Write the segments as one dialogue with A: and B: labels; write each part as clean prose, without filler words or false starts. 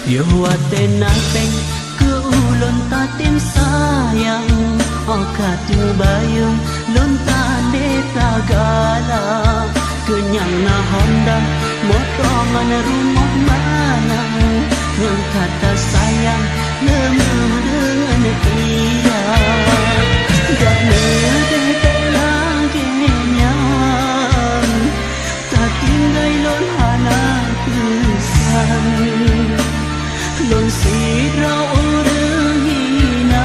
A: Yo atena peng ke ulun ta tim sayang Okatu bayung lun ta de tagala Kenyang na Honda motongan rumah mana Yang kata sayang lemu dengan dia Dah nedek lagi nyang Tak tinggal lun hana kesan Lon sidra orang hina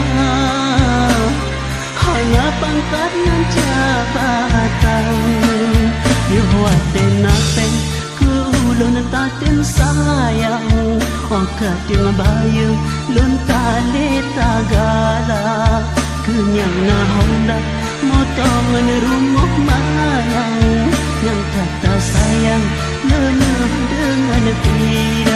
A: Hanya pangkat dan jabatan Yo atena peng ke ulun tatin sayang Okating bayung lon tali tagala Kenyang na Honda motongan rumah mayang Yang kata sayang lenuh dengan tidak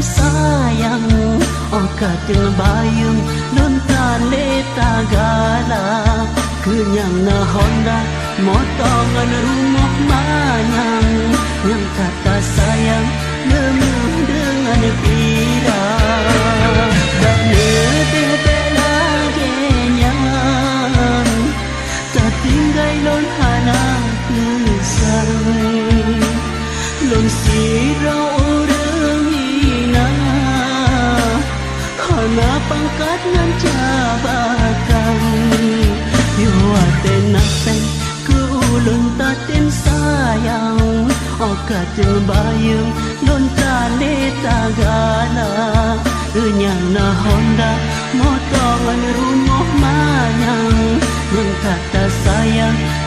A: sayang Okating bayung lun tali tagala Kenyang na Honda motongan rumah manyang Yang kata sayang lemu dengan pira Dah nedek lagi nyan Tak tinggal lun hana kesan Lun sirau Hana pangkat dan jabatan Yo atena peng ke ulun tatin sayang Okating bayung lun tali tagala Kenyang na Honda motongan rumah manyang Yang kata sayang